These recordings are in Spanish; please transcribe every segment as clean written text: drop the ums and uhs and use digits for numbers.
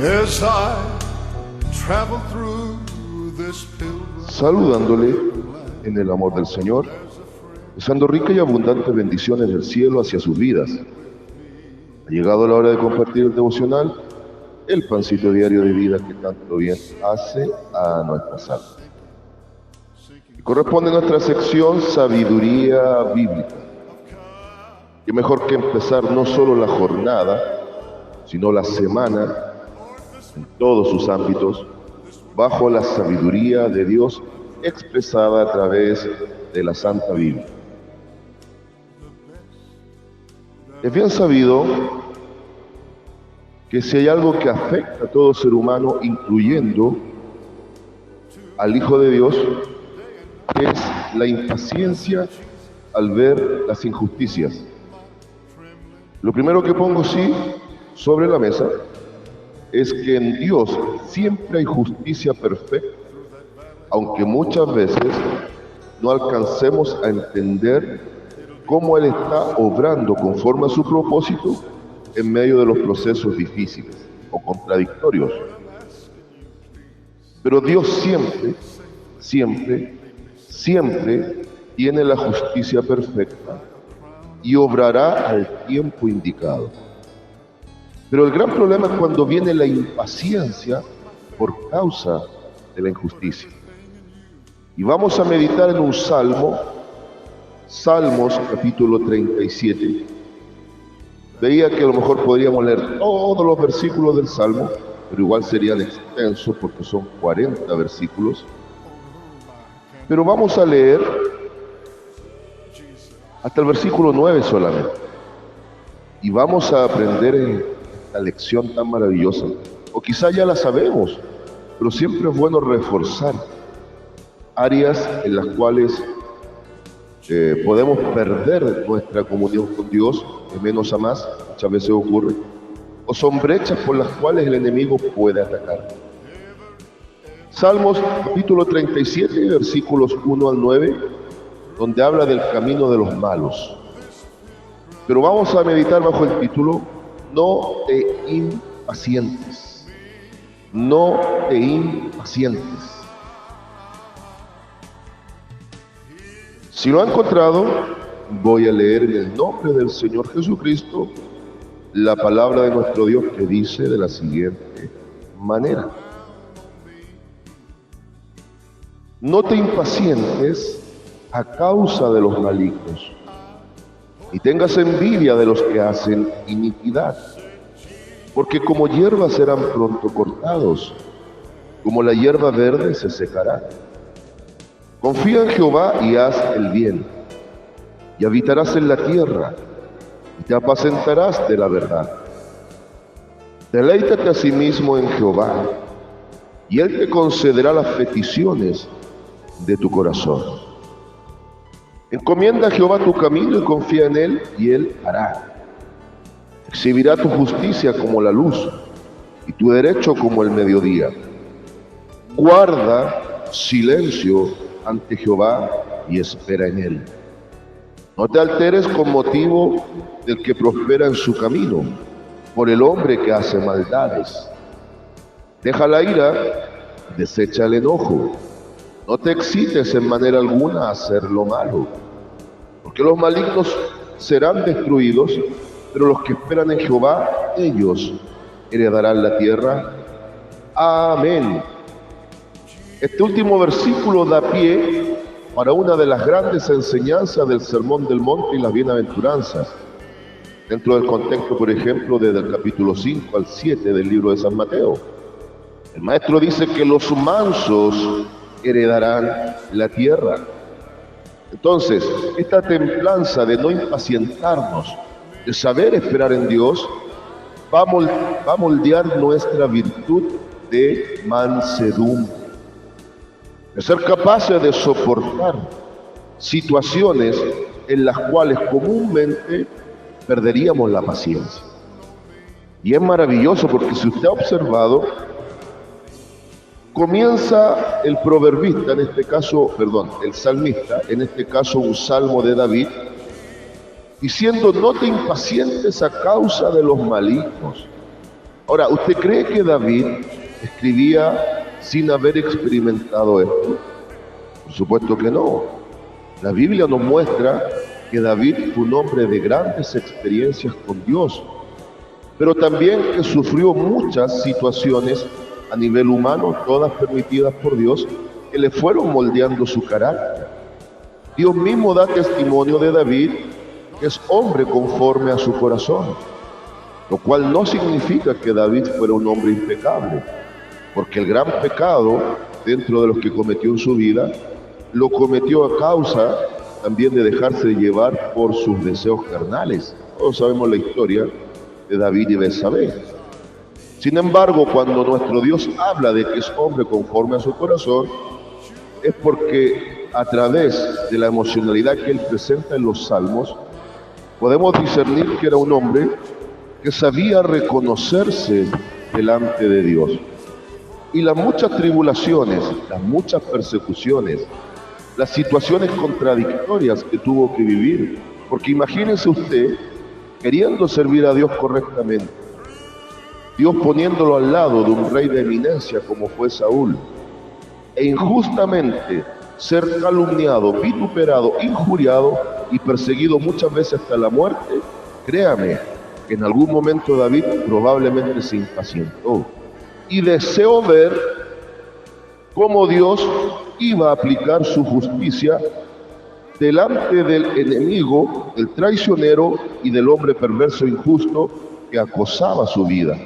as I travel through this pilgrim. Saludándole en el amor del Señor, deseando rica y abundante bendiciones del cielo hacia sus vidas. Ha llegado la hora de compartir el devocional, el pancito diario de vida que tanto bien hace a nuestras almas. Y corresponde a nuestra sección Sabiduría Bíblica. Y mejor que empezar no solo la jornada, sino la semana, en todos sus ámbitos, bajo la sabiduría de Dios expresada a través de la Santa Biblia. Es bien sabido que si hay algo que afecta a todo ser humano, incluyendo al Hijo de Dios, es la impaciencia al ver las injusticias. Lo primero que pongo sobre la mesa es que en Dios siempre hay justicia perfecta, aunque muchas veces no alcancemos a entender cómo Él está obrando conforme a su propósito en medio de los procesos difíciles o contradictorios. Pero Dios siempre tiene la justicia perfecta y obrará al tiempo indicado. Pero el gran problema es cuando viene la impaciencia por causa de la injusticia. Y vamos a meditar en un salmo, Salmos capítulo 37. Veía que a lo mejor podríamos leer todos los versículos del Salmo, pero igual serían extensos porque son 40 versículos. Pero vamos a leer hasta el versículo 9 solamente. Y vamos a aprender esta lección tan maravillosa. O quizá ya la sabemos, pero siempre es bueno reforzar áreas en las cuales podemos perder nuestra comunión con Dios, de menos a más, muchas veces ocurre, o son brechas por las cuales el enemigo puede atacar. Salmos capítulo 37, versículos 1 al 9, donde habla del camino de los malos. Pero vamos a meditar bajo el título, No te impacientes. No te impacientes. Si lo ha encontrado, voy a leer en el nombre del Señor Jesucristo la palabra de nuestro Dios que dice de la siguiente manera. No te impacientes a causa de los malignos, y tengas envidia de los que hacen iniquidad, porque como hierba serán pronto cortados, como la hierba verde se secará. Confía en Jehová y haz el bien, y habitarás en la tierra, y te apacentarás de la verdad. Deleítate a sí mismo en Jehová, y Él te concederá las peticiones de tu corazón. Encomienda a Jehová tu camino y confía en Él, y Él hará. Exhibirá tu justicia como la luz, y tu derecho como el mediodía. Guarda silencio ante Jehová y espera en Él. No te alteres con motivo del que prospera en su camino, por el hombre que hace maldades. Deja la ira, desecha el enojo. No te excites en manera alguna a hacer lo malo, porque los malignos serán destruidos, pero los que esperan en Jehová, ellos heredarán la tierra. Amén. Este último versículo da pie para una de las grandes enseñanzas del Sermón del Monte y las bienaventuranzas, dentro del contexto, por ejemplo, desde el capítulo 5 al 7 del libro de San Mateo. El maestro dice que los mansos heredarán la tierra. Entonces, esta templanza de no impacientarnos, de saber esperar en Dios, va a moldear nuestra virtud de mansedumbre, de ser capaces de soportar situaciones en las cuales comúnmente perderíamos la paciencia. Y es maravilloso porque si usted ha observado, comienza el proverbista, el salmista, en este caso un salmo de David, diciendo: no te impacientes a causa de los malignos, Ahora, ¿usted cree que David escribía sin haber experimentado esto? Por supuesto que no. La Biblia nos muestra que David fue un hombre de grandes experiencias con Dios, pero también que sufrió muchas situaciones a nivel humano, todas permitidas por Dios, que le fueron moldeando su carácter. Dios mismo da testimonio de David, que es hombre conforme a su corazón, lo cual no significa que David fuera un hombre impecable, porque el gran pecado dentro de los que cometió en su vida, lo cometió a causa también de dejarse llevar por sus deseos carnales. Todos sabemos la historia de David y Betsabé. Sin embargo, cuando nuestro Dios habla de que es hombre conforme a su corazón, es porque a través de la emocionalidad que él presenta en los salmos, podemos discernir que era un hombre que sabía reconocerse delante de Dios. Y las muchas tribulaciones, las muchas persecuciones, las situaciones contradictorias que tuvo que vivir, porque imagínese usted queriendo servir a Dios correctamente, Dios poniéndolo al lado de un rey de eminencia como fue Saúl, e injustamente ser calumniado, vituperado, injuriado y perseguido muchas veces hasta la muerte. Créame que en algún momento David probablemente se impacientó y deseó ver cómo Dios iba a aplicar su justicia delante del enemigo, del traicionero y del hombre perverso e injusto que acosaba su vida.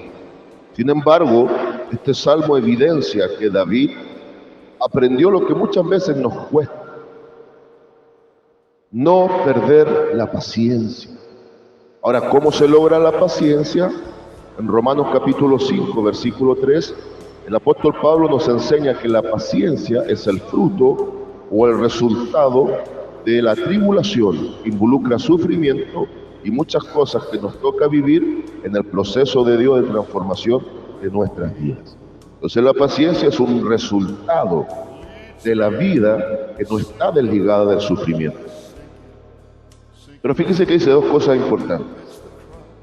Sin embargo, este salmo evidencia que David aprendió lo que muchas veces nos cuesta: no perder la paciencia. Ahora, ¿cómo se logra la paciencia? En Romanos capítulo 5, versículo 3, el apóstol Pablo nos enseña que la paciencia es el fruto o el resultado de la tribulación, que involucra sufrimiento y muchas cosas que nos toca vivir en el proceso de Dios de transformación de nuestras vidas. Entonces la paciencia es un resultado de la vida que no está desligada del sufrimiento. Pero fíjese que dice dos cosas importantes: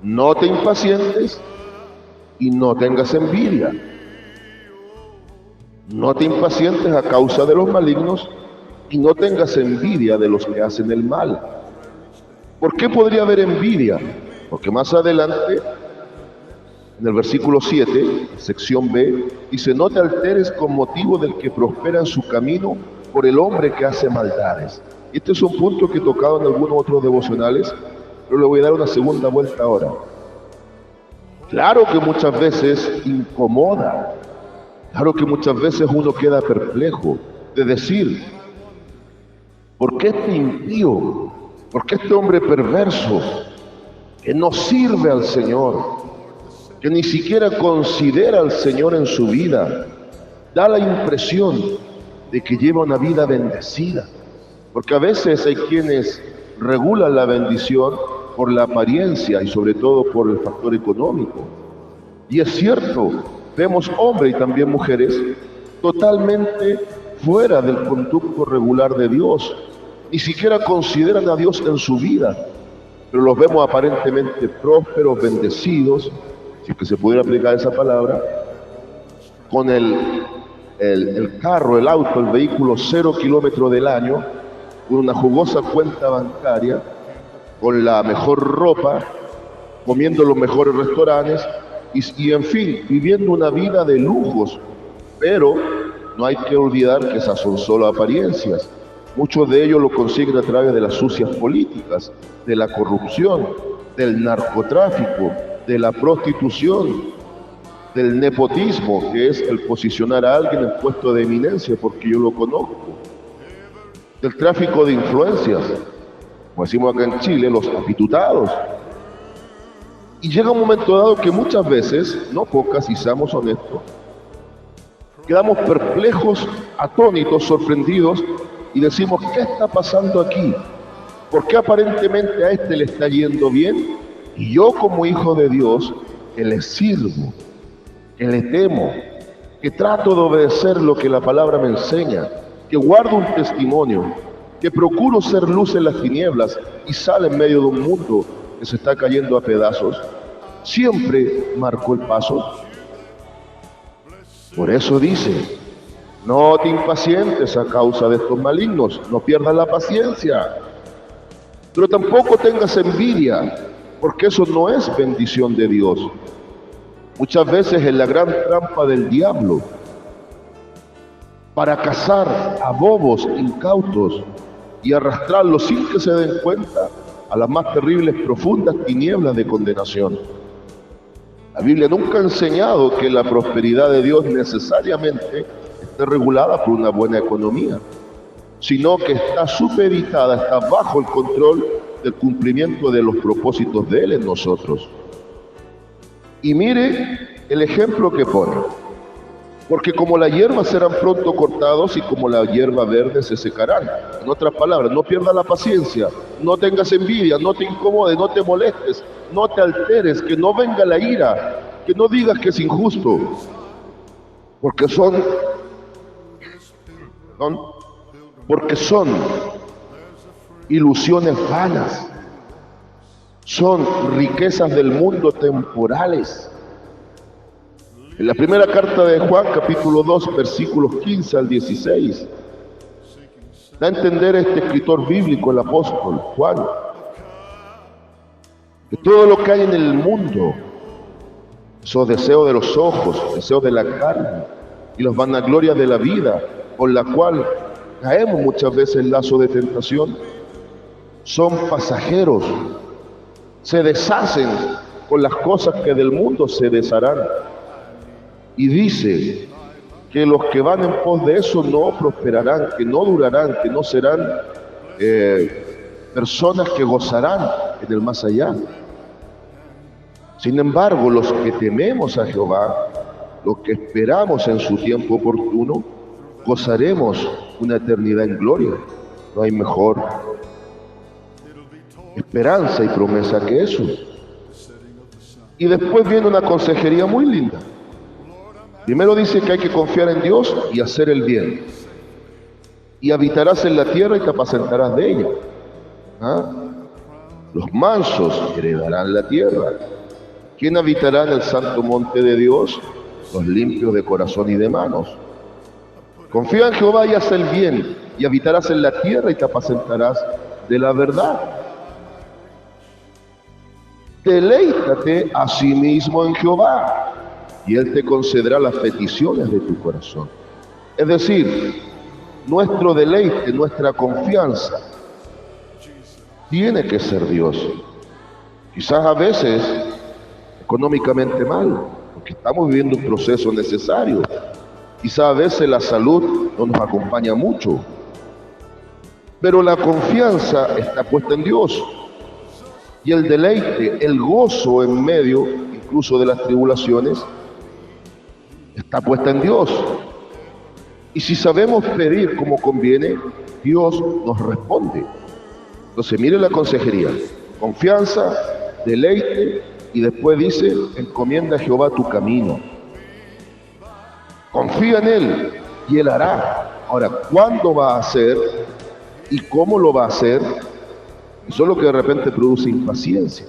no te impacientes y no tengas envidia. No te impacientes a causa de los malignos y no tengas envidia de los que hacen el mal. ¿Por qué podría haber envidia? Porque más adelante, en el versículo 7, sección B, dice: no te alteres con motivo del que prospera en su camino por el hombre que hace maldades. Este es un punto que he tocado en algunos otros devocionales, pero le voy a dar una segunda vuelta ahora. Claro que muchas veces incomoda, claro que muchas veces uno queda perplejo de decir: ¿por qué este impío? ¿Por qué este hombre perverso que no sirve al Señor, que ni siquiera considera al Señor en su vida, da la impresión de que lleva una vida bendecida? Porque a veces hay quienes regulan la bendición por la apariencia y sobre todo por el factor económico. Y es cierto, vemos hombres y también mujeres totalmente fuera del conducto regular de Dios. Ni siquiera consideran a Dios en su vida, pero los vemos aparentemente prósperos, bendecidos, si es que se pudiera aplicar esa palabra, con el carro, el auto, el vehículo 0 kilómetros del año, con una jugosa cuenta bancaria, con la mejor ropa, comiendo los mejores restaurantes y en fin, viviendo una vida de lujos. Pero no hay que olvidar que esas son solo apariencias. Muchos de ellos lo consiguen a través de las sucias políticas, de la corrupción, del narcotráfico, de la prostitución, del nepotismo, que es el posicionar a alguien en puesto de eminencia porque yo lo conozco, del tráfico de influencias, como decimos acá en Chile, los apitutados. Y llega un momento dado que muchas veces, no pocas, y seamos honestos, quedamos perplejos, atónitos, sorprendidos, y decimos: ¿qué está pasando aquí? ¿Por qué aparentemente a este le está yendo bien? Y yo, como hijo de Dios, que le sirvo, que le temo, que trato de obedecer lo que la palabra me enseña, que guardo un testimonio, que procuro ser luz en las tinieblas y sal en medio de un mundo que se está cayendo a pedazos, siempre marcó el paso. Por eso dice, no te impacientes a causa de estos malignos, no pierdas la paciencia, pero tampoco tengas envidia, porque eso no es bendición de Dios. Muchas veces es la gran trampa del diablo para cazar a bobos incautos y arrastrarlos sin que se den cuenta a las más terribles, profundas tinieblas de condenación. La Biblia nunca ha enseñado que la prosperidad de Dios necesariamente esté regulada por una buena economía, sino que está supeditada, está bajo el control del cumplimiento de los propósitos de Él en nosotros. Y mire el ejemplo que pone, porque como la hierba serán pronto cortados y como la hierba verde se secarán. En otras palabras, no pierdas la paciencia, no tengas envidia, no te incomodes, no te molestes, no te alteres, que no venga la ira, que no digas que es injusto, porque son ilusiones vanas, son riquezas del mundo temporales. En la primera carta de Juan, capítulo 2, versículos 15 al 16, da a entender este escritor bíblico, el apóstol Juan, que todo lo que hay en el mundo, esos deseos de los ojos, deseos de la carne y las vanaglorias de la vida, con la cual caemos muchas veces en lazo de tentación, son pasajeros, se deshacen con las cosas que del mundo se desharán. Y dice que los que van en pos de eso no prosperarán, que no durarán, que no serán personas que gozarán en el más allá. Sin embargo, los que tememos a Jehová, los que esperamos en su tiempo oportuno, gozaremos una eternidad en gloria. No hay mejor esperanza y promesa que eso. Y después viene una consejería muy linda. Primero dice que hay que confiar en Dios y hacer el bien. Y habitarás en la tierra y te apacentarás de ella. Los mansos heredarán la tierra. ¿Quién habitará en el santo monte de Dios? Los limpios de corazón y de manos. Confía en Jehová y haz el bien, y habitarás en la tierra y te apacentarás de la verdad. Deleítate a sí mismo en Jehová, y Él te concederá las peticiones de tu corazón. Es decir, nuestro deleite, nuestra confianza, tiene que ser Dios. Quizás a veces económicamente mal, porque estamos viviendo un proceso necesario. Quizás a veces la salud no nos acompaña mucho, pero la confianza está puesta en Dios. Y el deleite, el gozo en medio incluso de las tribulaciones, está puesta en Dios. Y si sabemos pedir como conviene, Dios nos responde. Entonces mire la consejería: confianza, deleite, y después dice, encomienda a Jehová tu camino. Confía en Él y Él hará. Ahora, ¿cuándo va a hacer y cómo lo va a hacer? Eso es lo que de repente produce impaciencia.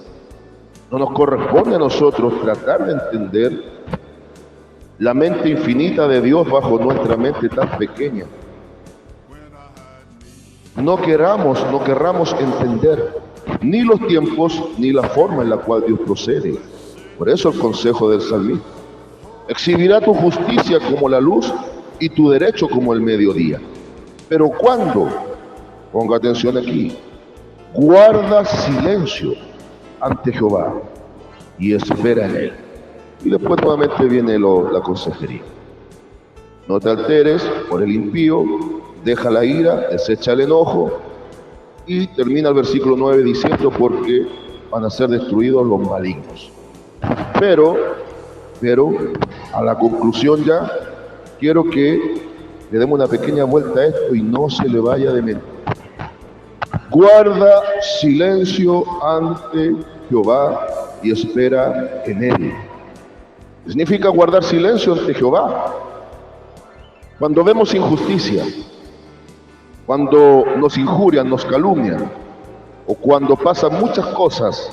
No nos corresponde a nosotros tratar de entender la mente infinita de Dios bajo nuestra mente tan pequeña. No querramos entender ni los tiempos ni la forma en la cual Dios procede. Por eso el consejo del salmista: exhibirá tu justicia como la luz y tu derecho como el mediodía. Pero ¿cuándo? Ponga atención aquí. Guarda silencio ante Jehová y espera en Él. Y después nuevamente viene la consejería. No te alteres por el impío, deja la ira, desecha el enojo. Y termina el versículo 9 diciendo: porque van a ser destruidos los malignos. Pero a la conclusión ya, quiero que le demos una pequeña vuelta a esto y no se le vaya de mente. Guarda silencio ante Jehová y espera en Él. Significa guardar silencio ante Jehová. Cuando vemos injusticia, cuando nos injurian, nos calumnian, o cuando pasan muchas cosas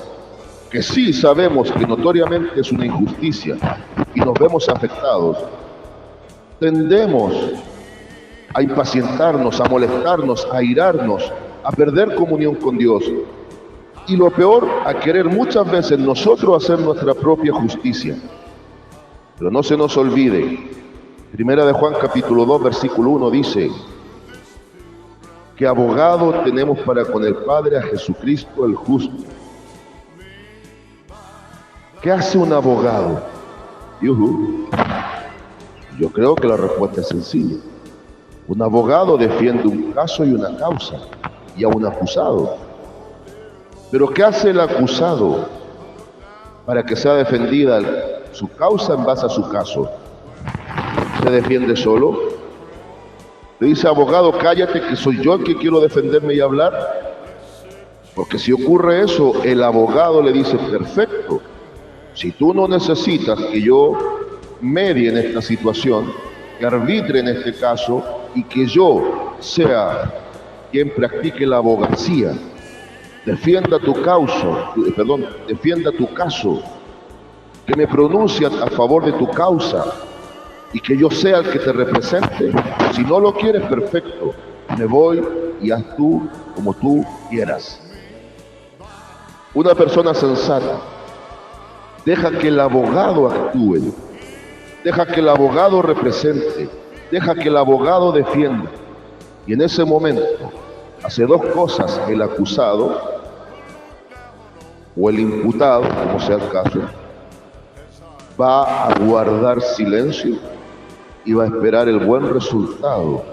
aunque sí sabemos que notoriamente es una injusticia y nos vemos afectados, tendemos a impacientarnos, a molestarnos, a irarnos, a perder comunión con Dios. Y lo peor, a querer muchas veces nosotros hacer nuestra propia justicia. Pero no se nos olvide, Primera de Juan capítulo 2 versículo 1 dice que abogado tenemos para con el Padre a Jesucristo el justo. ¿Qué hace un abogado? Yo creo que la respuesta es sencilla. Un abogado defiende un caso y una causa y a un acusado. Pero ¿qué hace el acusado para que sea defendida su causa en base a su caso? ¿Se defiende solo? Le dice, abogado, cállate que soy yo el que quiero defenderme y hablar. Porque si ocurre eso, el abogado le dice, perfecto, si tú no necesitas que yo medie en esta situación, que arbitre en este caso y que yo sea quien practique la abogacía, defienda tu caso, que me pronuncie a favor de tu causa y que yo sea el que te represente. Si no lo quieres, perfecto, me voy y haz tú como tú quieras. Una persona sensata deja que el abogado actúe, deja que el abogado represente, deja que el abogado defienda. Y en ese momento hace dos cosas el acusado o el imputado, como sea el caso, va a guardar silencio y va a esperar el buen resultado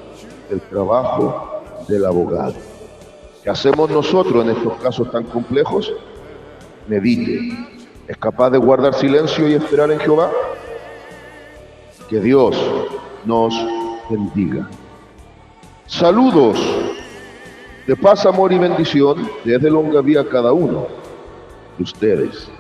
del trabajo del abogado. ¿Qué hacemos nosotros en estos casos tan complejos? Medite. ¿Es capaz de guardar silencio y esperar en Jehová? Que Dios nos bendiga. Saludos de paz, amor y bendición desde Longaví a cada uno de ustedes.